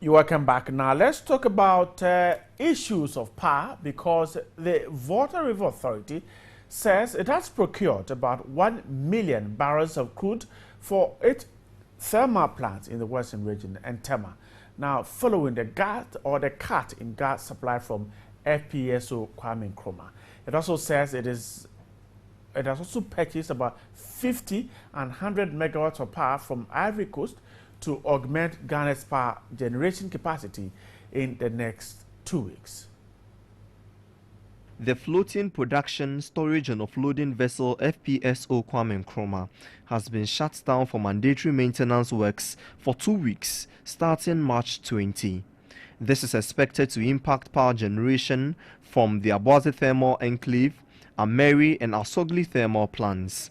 You're welcome back. Now let's talk about issues of power, because the Water River Authority says it has procured about 1 million barrels of crude for its thermal plants in the Western region and Tema. Now, following the cut in gas supply from FPSO Kwame Nkrumah. It also says it has also purchased about 50 and 100 megawatts of power from Ivory Coast to augment Ghana's power generation capacity in the next 2 weeks. The floating production, storage and offloading vessel FPSO Kwame Nkrumah has been shut down for mandatory maintenance works for 2 weeks starting March 20. This is expected to impact power generation from the Aboase Thermal Enclave, Ameri and Asogli thermal plants.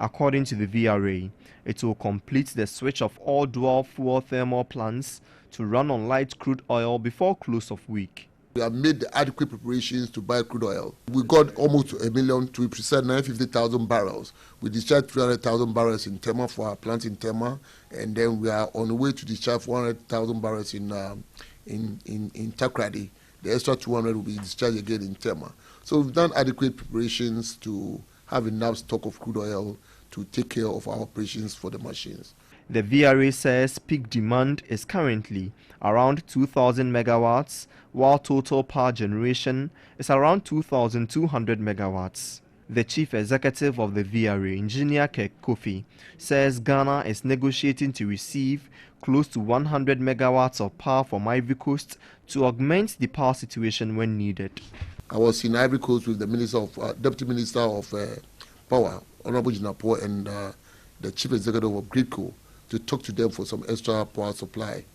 According to the VRA, it will complete the switch of all dual-fuel thermal plants to run on light crude oil before close of week. We have made the adequate preparations to buy crude oil. We got almost 1 million, to be precise, 950,000 barrels. We discharged 300,000 barrels in Tema for our plant in Tema, and then we are on the way to discharge 400,000 barrels in Takrady. The extra 200 will be discharged again in Tema. So we've done adequate preparations to have enough stock of crude oil to take care of our operations for the machines. The VRA says peak demand is currently around 2,000 megawatts, while total power generation is around 2,200 megawatts. The chief executive of the VRA, Engineer Kek Kofi, says Ghana is negotiating to receive close to 100 megawatts of power from Ivory Coast to augment the power situation when needed. I was in Ivory Coast with the Deputy Minister of Power, Honorable Jinapo, and the Chief Executive of Gridco to talk to them for some extra power supply.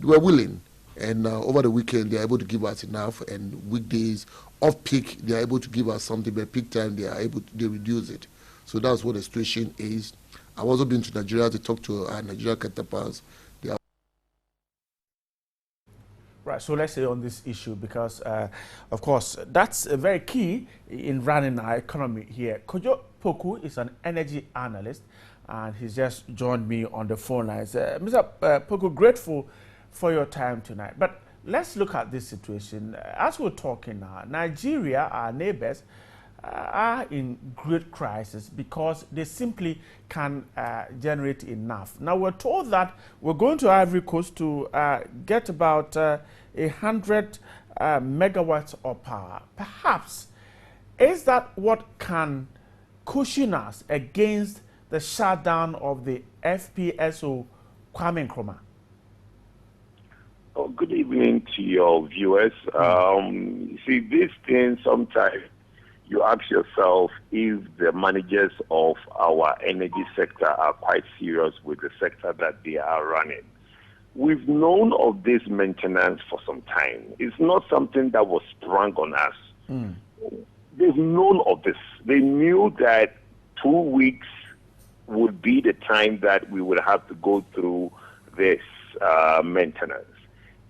They were willing, and over the weekend they are able to give us enough, and weekdays off peak they are able to give us something, but peak time they reduce it. So that's what the situation is. I've also been to Nigeria to talk to our Nigeria counterparts. Right, so let's say on this issue, because of course that's very key in running our economy here. Kojo Poku is an energy analyst, and he's just joined me on the phone lines. Mr. Poku, grateful for your time tonight. But let's look at this situation. As we're talking now, Nigeria, our neighbors, are in great crisis because they simply can't generate enough. Now, we're told that we're going to Ivory Coast to get about 100 megawatts of power. Perhaps, is that what can cushion us against the shutdown of the FPSO Kwame Nkrumah? Oh, good evening to your viewers. You see, these things sometimes you ask yourself if the managers of our energy sector are quite serious with the sector that they are running. We've known of this maintenance for some time. It's not something that was sprung on us. They've known of this. They knew that 2 weeks would be the time that we would have to go through this maintenance.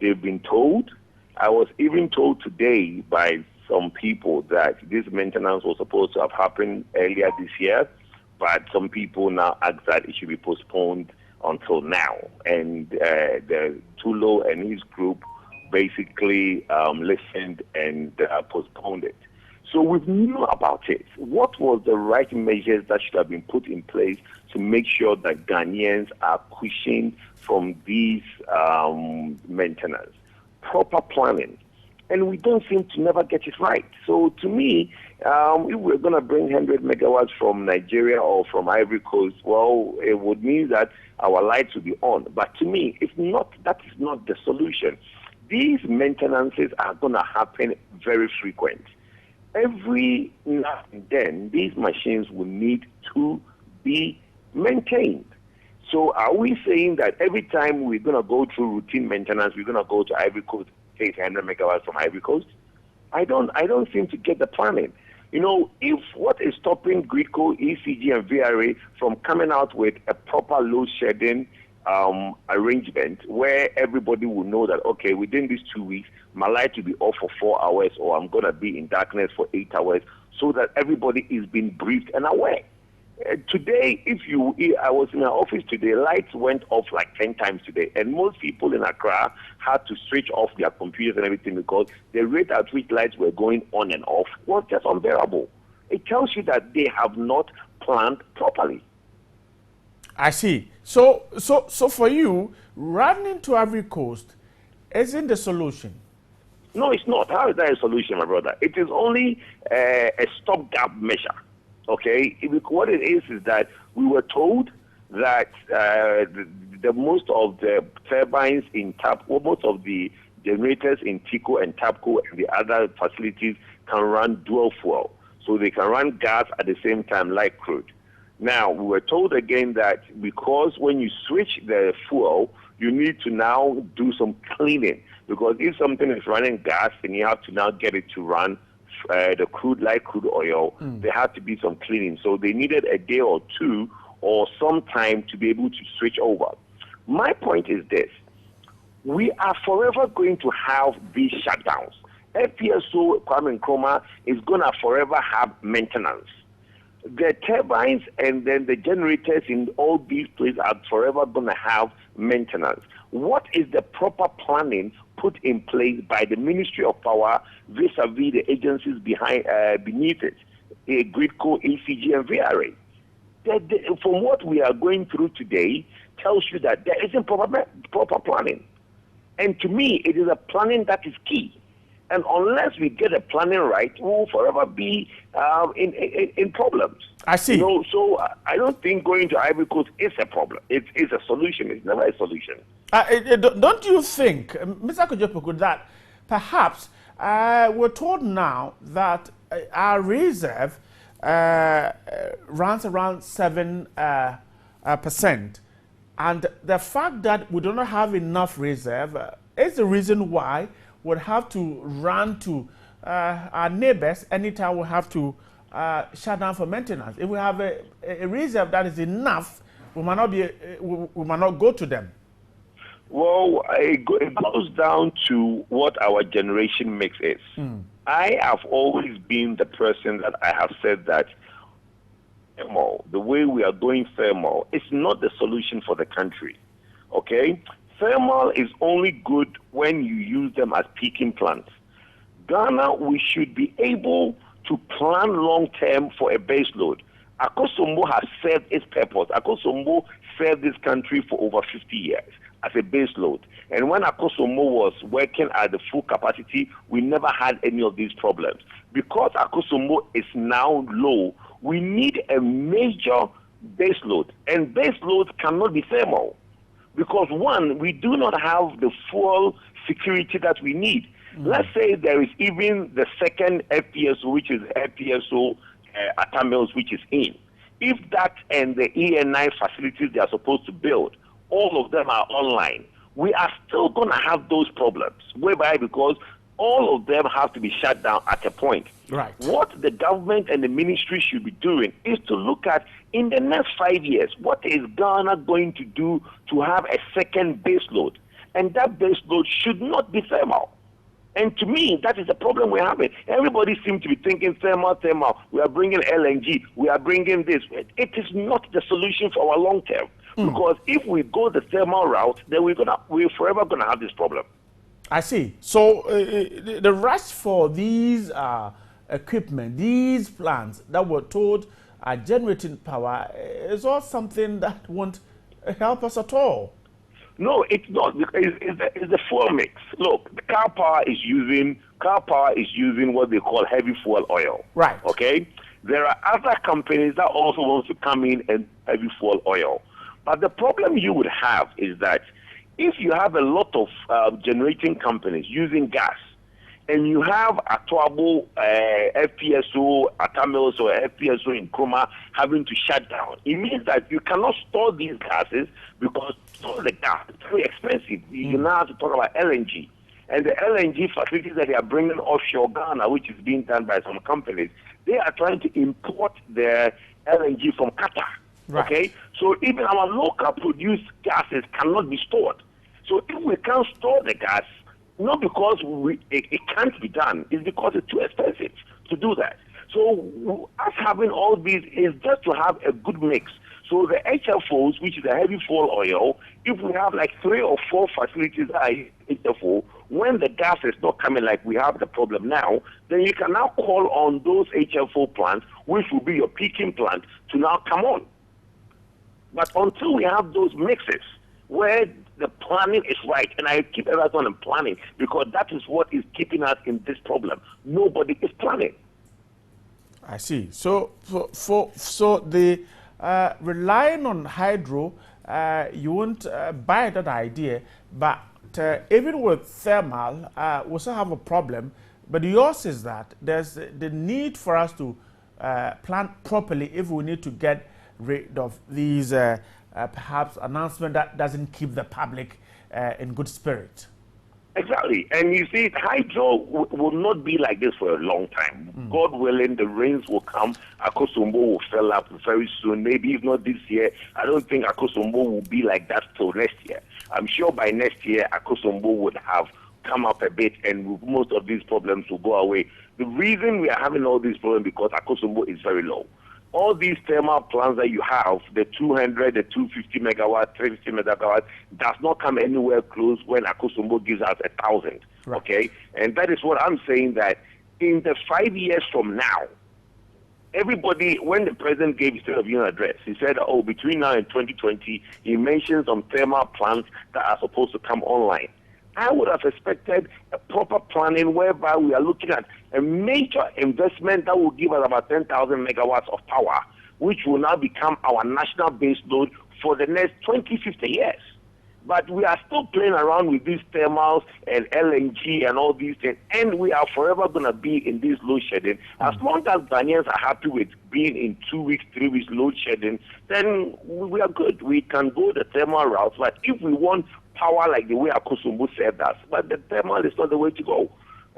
They've been told. I was even told today by some people that this maintenance was supposed to have happened earlier this year, but some people now ask that it should be postponed until now. And the Tulo and his group basically listened and postponed it. So we knew about it. What was the right measures that should have been put in place to make sure that Ghanaians are cushioned from these maintenance? Proper planning. And we don't seem to never get it right. So to me, if we're going to bring 100 megawatts from Nigeria or from Ivory Coast, well, it would mean that our lights will be on. But to me, if not, that is not the solution. These maintenances are going to happen very frequent. Every now and then, these machines will need to be maintained. So are we saying that every time we're going to go through routine maintenance, we're going to go to Ivory Coast, take 100 megawatts from Ivory Coast? I don't seem to get the planning. You know, if what is stopping Gridco, ECG, and VRA from coming out with a proper load shedding arrangement where everybody will know that, okay, within these 2 weeks, my light will be off for 4 hours, or I'm going to be in darkness for 8 hours, so that everybody is being briefed and aware. Today, I was in my office today, lights went off like 10 times today, and most people in Accra had to switch off their computers and everything because the rate at which lights were going on and off was just unbearable. It tells you that they have not planned properly. I see. So for you, running to Ivory Coast isn't the solution. No, it's not. How is that a solution, my brother? It is only a stopgap measure. Okay? What it is that we were told that the most of the turbines in most of the generators in TICO and TAPCO and the other facilities can run dual fuel. So they can run gas at the same time like crude. Now, we were told again that because when you switch the fuel, you need to now do some cleaning. Because if something is running gas, then you have to now get it to run the crude like crude oil. There had to be some cleaning. So they needed a day or two or some time to be able to switch over. My point is this. We are forever going to have these shutdowns. FPSO Kwame Nkrumah is going to forever have maintenance. The turbines and then the generators in all these places are forever going to have maintenance. What is the proper planning put in place by the Ministry of Power vis-a-vis the agencies beneath it, GRIDCO, ECG, and VRA? From what we are going through today, tells you that there isn't proper planning. And to me, it is a planning that is key. And unless we get the planning right, we will forever be in problems. I see. So I don't think going to Ivory Coast is a problem. It's a solution. It's never a solution. Don't you think, Mr. Kojo-Poku, that perhaps we're told now that our reserve runs around 7%, and the fact that we do not have enough reserve is the reason why would have to run to our neighbors anytime we have to shut down for maintenance. If we have a reserve that is enough, we might not go to them. Well, it goes down to what our generation mix is. I have always been the person that I have said that thermal, the way we are going thermal, is not the solution for the country. Okay? Thermal is only good when you use them as peaking plants. Ghana, we should be able to plan long-term for a base load. Akosombo has served its purpose. Akosombo served this country for over 50 years as a base load. And when Akosombo was working at the full capacity, we never had any of these problems. Because Akosombo is now low, we need a major base load. And base loads cannot be thermal. Because one, we do not have the full security that we need. Let's say there is even the second FPSO, which is FPSO Atamils, which is in. If that and the ENI facilities they are supposed to build, all of them are online, we are still going to have those problems. Whereby because all of them have to be shut down at a point. Right. What the government and the ministry should be doing is to look at, in the next 5 years, what is Ghana going to do to have a second base load? And that base load should not be thermal. And to me, that is the problem we're having. Everybody seems to be thinking thermal. We are bringing LNG. We are bringing this. It is not the solution for our long term. Because if we go the thermal route, then we're forever going to have this problem. I see. So the rush for these equipment, these plants that were told are generating power, is all something that won't help us at all. No, it's not. It's the fuel mix. Look, the car power is using what they call heavy fuel oil. Right. Okay. There are other companies that also want to come in and heavy fuel oil. But the problem you would have is that if you have a lot of generating companies using gas, and you have Atuabo, FPSO, Atamils, or FPSO in Nkrumah having to shut down, it means that you cannot store these gases because store the gas is very expensive. You now have to talk about LNG. And the LNG facilities that they are bringing offshore Ghana, which is being done by some companies, they are trying to import their LNG from Qatar. Right. Okay? So even our local produced gases cannot be stored. So if we can't store the gas, not because it can't be done, it's because it's too expensive to do that. So us having all these is just to have a good mix. So the HFOs, which is a heavy fuel oil, if we have like 3 or 4 facilities that are HFO, when the gas is not coming like we have the problem now, then you can now call on those HFO plants, which will be your peaking plant, to now come on. But until we have those mixes where the planning is right, and I keep everyone on planning because that is what is keeping us in this problem. Nobody is planning. I see. So the relying on hydro, you won't buy that idea, but even with thermal, we still have a problem. But yours is that there's the need for us to plan properly if we need to get rid of these perhaps announcement that doesn't keep the public in good spirit. Exactly. And you see, hydro will not be like this for a long time. God willing, the rains will come. Akosombo will fill up very soon. Maybe if not this year, I don't think Akosombo will be like that till next year. I'm sure by next year, Akosombo would have come up a bit and most of these problems will go away. The reason we are having all these problems because Akosombo is very low. All these thermal plants that you have, the 200, the 250 megawatt, 350 megawatt, does not come anywhere close when Akosombo gives us 1,000. Right. Okay? And that is what I'm saying, that in the 5 years from now, everybody, when the president gave his State of Union address, he said, oh, between now and 2020, he mentioned some thermal plants that are supposed to come online. I would have expected a proper planning whereby we are looking at a major investment that will give us about 10,000 megawatts of power, which will now become our national base load for the next 20, 50 years. But we are still playing around with these thermals and LNG and all these things, and we are forever going to be in this load shedding. As long as Ghanaians are happy with being in 2 weeks, 3 weeks load shedding, then we are good. We can go the thermal route. But if we want power like the way Akosombo said that, but the thermal is not the way to go.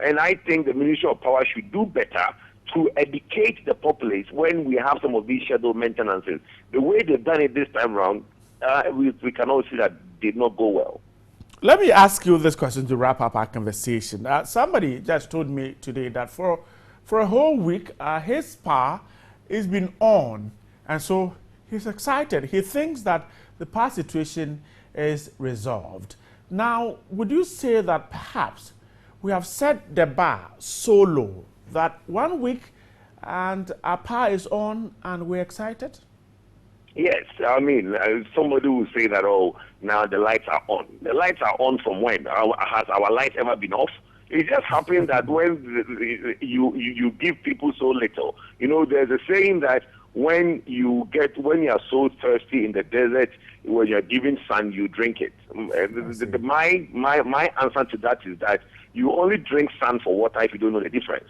And I think the Ministry of Power should do better to educate the populace when we have some of these scheduled maintenances. The way they've done it this time around, we can all see that did not go well. Let me ask you this question to wrap up our conversation. Somebody just told me today that for a whole week, his power has been on, and so he's excited. He thinks that the power situation is resolved. Now, would you say that perhaps we have set the bar so low that 1 week and our power is on and we're excited? Yes, I mean, somebody will say that, oh, now the lights are on. The lights are on from when? Has our lights ever been off? It just happens that when you give people so little, you know, there's a saying that when you are so thirsty in the desert, when you're given sun, you drink it. My answer to that is that you only drink sun for water if you don't know the difference.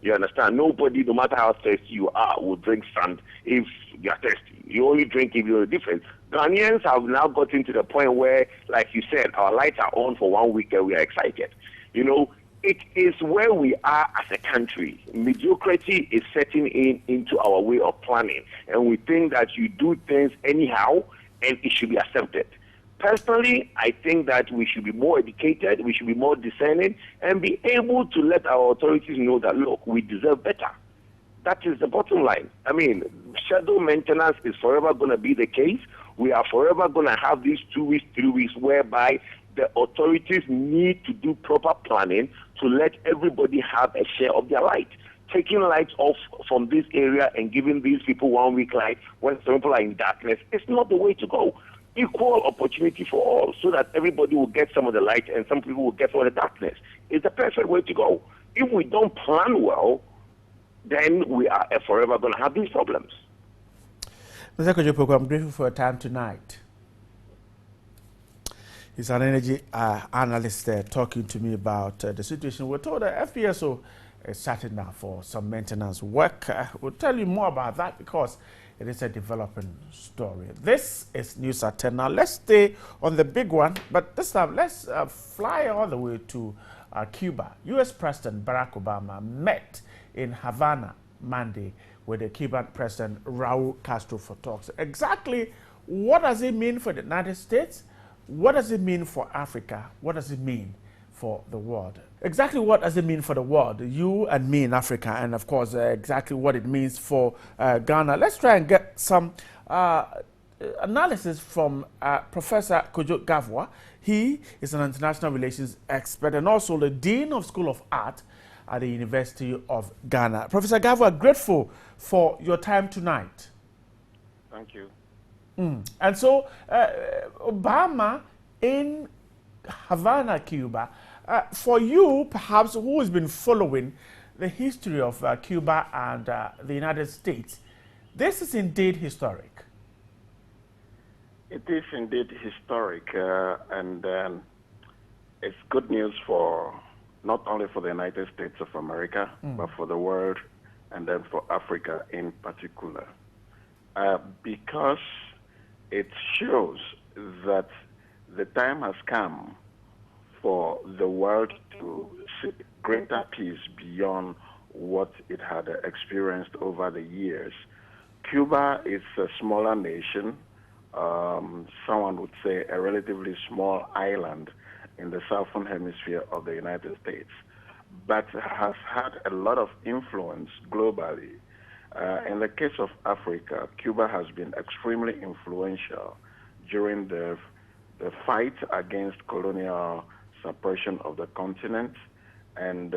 You understand? Nobody, no matter how thirsty you are, will drink sand if you're thirsty. You only drink if you know the difference. Ghanaians have now gotten to the point where, like you said, our lights are on for 1 week and we are excited. You know, it is where we are as a country. Mediocrity is setting into our way of planning. And we think that you do things anyhow and it should be accepted. Personally, I think that we should be more educated, we should be more discerning, and be able to let our authorities know that, look, we deserve better. That is the bottom line. I mean, scheduled maintenance is forever going to be the case. We are forever going to have these 2 weeks, 3 weeks, whereby the authorities need to do proper planning to let everybody have a share of their light. Taking lights off from this area and giving these people 1 week light when some people are in darkness is not the way to go. Equal opportunity for all so that everybody will get some of the light and some people will get some of the darkness is the perfect way to go. If we don't plan well, then we are forever going to have these problems. Mr. Kojopoku, I'm grateful for your time tonight. He's an energy analyst talking to me about the situation. We're told that FPSO is starting now for some maintenance work. We'll tell you more about that because it is a developing story. This is News at 10. Now, let's stay on the big one, but this time let's fly all the way to Cuba. U.S. President Barack Obama met in Havana Monday with the Cuban President Raul Castro for talks. Exactly what does it mean for the United States? What does it mean for Africa? What does it mean for the world. Exactly what does it mean for the world, you and me in Africa, and of course exactly what it means for Ghana. Let's try and get some analysis from Professor Kojo Gavua. He is an international relations expert and also the Dean of School of Art at the University of Ghana. Professor Gavua, grateful for your time tonight. Thank you. And so, Obama in Havana, Cuba, for you, perhaps, who has been following the history of Cuba and the United States, this is indeed historic. It is indeed historic, and it's good news for not only for the United States of America, but for the world, and then for Africa in particular, because it shows that the time has come for the world to seek greater peace beyond what it had experienced over the years. Cuba is a smaller nation, someone would say a relatively small island in the southern hemisphere of the United States, but has had a lot of influence globally. In the case of Africa, Cuba has been extremely influential during the fight against colonial suppression of the continent, and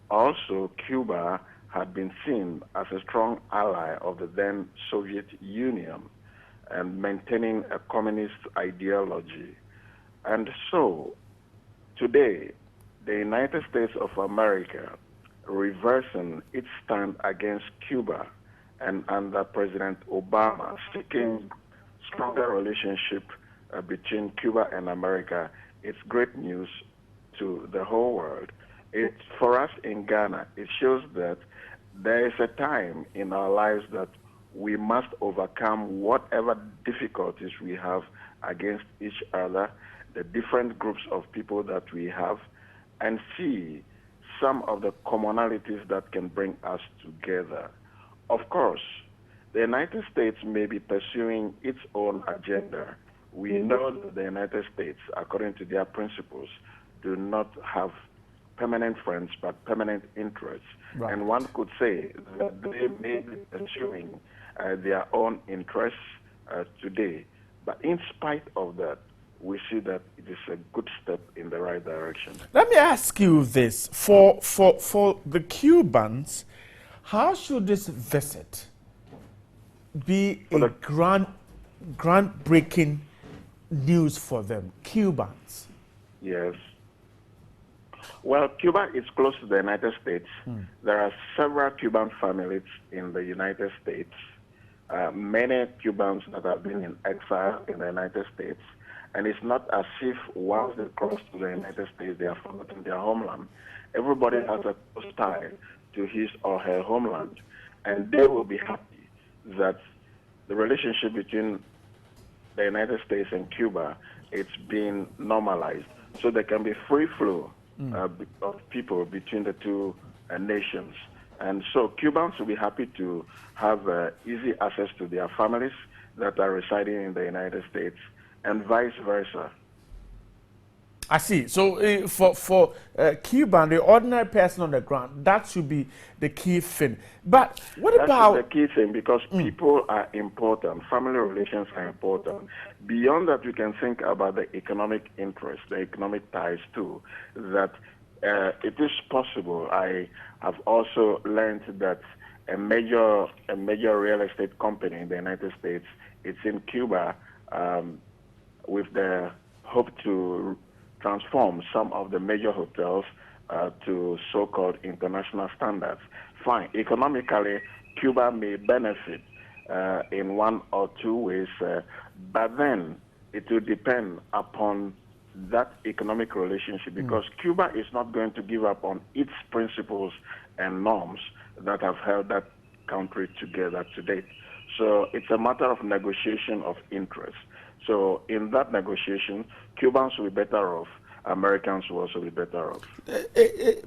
also Cuba had been seen as a strong ally of the then Soviet Union and maintaining a communist ideology. And so today, the United States of America reversing its stand against Cuba and under President Obama seeking stronger relationship between Cuba and America, it's great news to the whole world. It's for us in Ghana, it shows that there is a time in our lives that we must overcome whatever difficulties we have against each other, the different groups of people that we have, and see some of the commonalities that can bring us together. Of course, the United States may be pursuing its own agenda. We know that the United States, according to their principles, do not have permanent friends but permanent interests. Right. And one could say that they may be pursuing their own interests today. But in spite of that, we see that it is a good step in the right direction. Let me ask you this. For the Cubans, how should this visit be a groundbreaking news for them, Cubans? Yes. Well, Cuba is close to the United States. There are several Cuban families in the United States, many Cubans that have been in exile in the United States. And it's not as if once they cross to the United States, they have forgotten their homeland. Everybody has a close tie to his or her homeland. And they will be happy that the relationship between the United States and Cuba, it's been normalized. So there can be free flow of people between the two nations. And so Cubans will be happy to have easy access to their families that are residing in the United States, and vice versa. I see. So for Cuban, the ordinary person on the ground, that should be the key thing. But what about... That's the key thing, because people are important. Family relations are important. Beyond that, we can think about the economic interest, the economic ties too, that it is possible. I have also learned that a major real estate company in the United States, it's in Cuba, with the hope to transform some of the major hotels to so-called international standards. Fine, economically, Cuba may benefit in one or two ways, but then it will depend upon that economic relationship, because Cuba is not going to give up on its principles and norms that have held that country together to date. So it's a matter of negotiation of interest. So in that negotiation, Cubans will be better off, Americans will also be better off.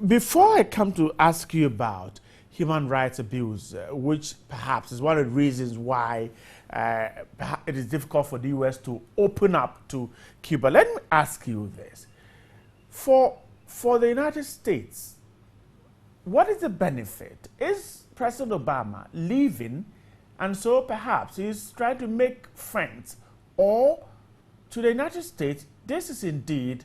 Before I come to ask you about human rights abuse, which perhaps is one of the reasons why it is difficult for the U.S. to open up to Cuba, let me ask you this. For for the United States, what is the benefit? Is President Obama leaving, and so perhaps he's trying to make friends, or to the United States, this is indeed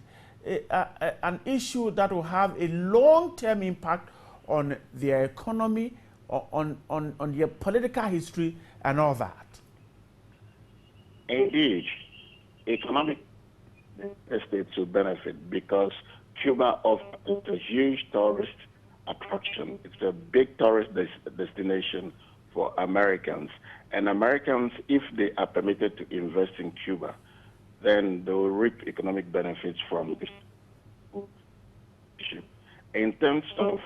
an issue that will have a long-term impact on their economy, on their political history, and all that? Indeed, economic states will benefit because Cuba offers a huge tourist attraction. It's a big tourist destination for Americans. And Americans, if they are permitted to invest in Cuba, then they will reap economic benefits from this issue. In terms of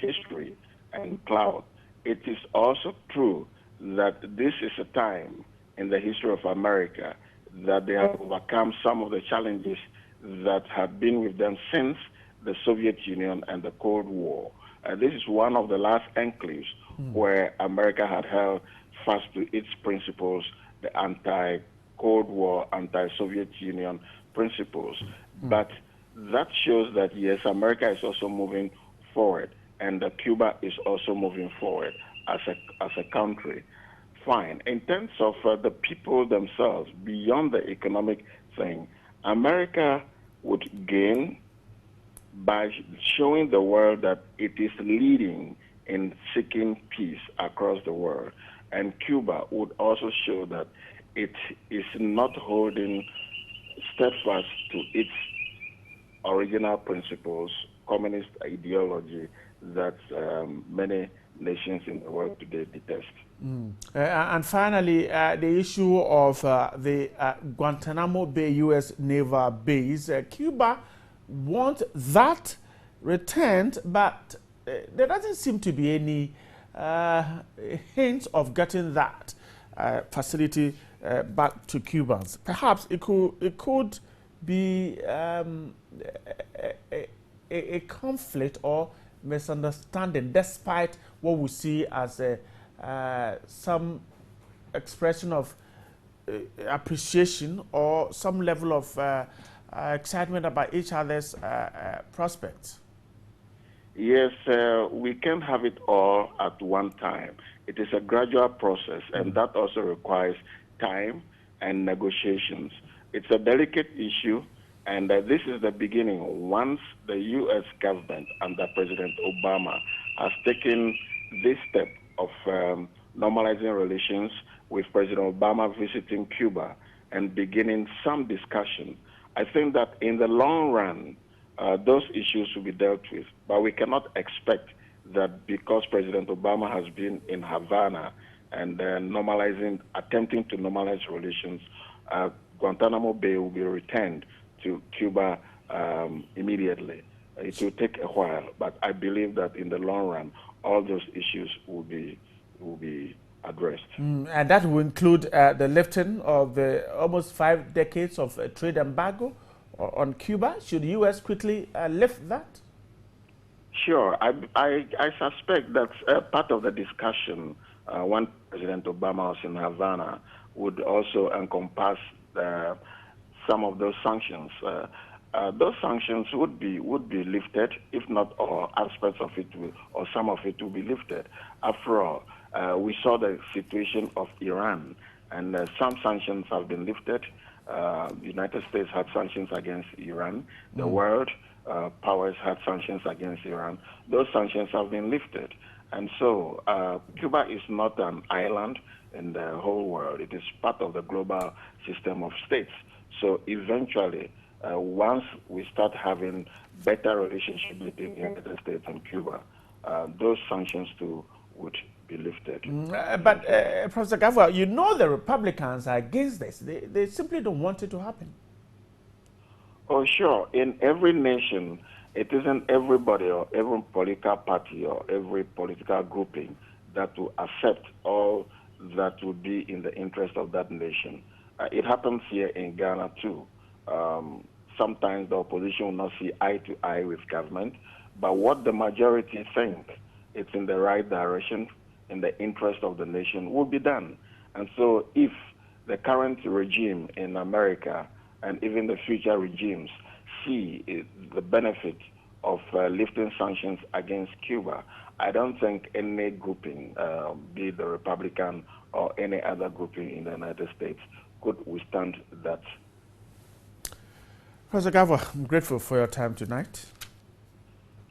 history and clout, it is also true that this is a time in the history of America that they have overcome some of the challenges that have been with them since the Soviet Union and the Cold War. This is one of the last enclaves where America had held fast to its principles, the anti-Cold War, anti-Soviet Union principles. But that shows that, yes, America is also moving forward, and Cuba is also moving forward as a country. Fine. In terms of the people themselves, beyond the economic thing, America would gain by showing the world that it is leading in seeking peace across the world. And Cuba would also show that it is not holding steadfast to its original principles, communist ideology that many nations in the world today detest. And finally, the issue of the Guantanamo Bay U.S. naval base. Cuba wants that returned, but there doesn't seem to be any hint of getting that facility back to Cubans. Perhaps it could be a conflict or misunderstanding, despite what we see as some expression of appreciation or some level of excitement about each other's prospects. Yes, we can't have it all at one time. It is a gradual process, and that also requires time and negotiations. It's a delicate issue, and this is the beginning. Once the U.S. government under President Obama has taken this step of normalizing relations, with President Obama visiting Cuba and beginning some discussion, I think that in the long run, those issues will be dealt with. But we cannot expect that because President Obama has been in Havana and attempting to normalize relations, Guantanamo Bay will be returned to Cuba immediately. It will take a while, but I believe that in the long run, all those issues will be addressed. And that will include the lifting of the almost 5 decades of trade embargo on Cuba. Should the U.S. quickly lift that? Sure. I suspect that part of the discussion when President Obama was in Havana would also encompass some of those sanctions. Those sanctions would be lifted, if not all aspects of it or some of it will be lifted. After all, we saw the situation of Iran, and some sanctions have been lifted. The United States had sanctions against Iran. The world powers had sanctions against Iran. Those sanctions have been lifted. And so Cuba is not an island in the whole world. It is part of the global system of states. So eventually, once we start having better relationship between the United States and Cuba, those sanctions too would be lifted. But Professor Gavua, you know the Republicans are against this. They simply don't want it to happen. Oh, sure. In every nation, it isn't everybody or every political party or every political grouping that will accept all that would be in the interest of that nation. It happens here in Ghana too. Sometimes the opposition will not see eye to eye with government, but what the majority think it's in the right direction, in the interest of the nation, will be done. And so if the current regime in America and even the future regimes see the benefit of lifting sanctions against Cuba, I don't think any grouping, be it the Republican or any other grouping in the United States, could withstand that. Professor Gavwa, I'm grateful for your time tonight.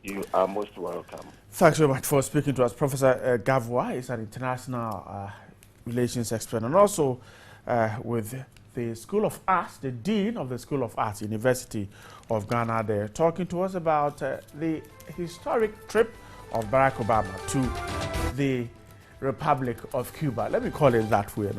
You are most welcome. Thanks very much for speaking to us. Professor Gavwa is an international relations expert and also with the School of Arts, the Dean of the School of Arts, University of Ghana there, talking to us about the historic trip of Barack Obama to the Republic of Cuba. Let me call it that way.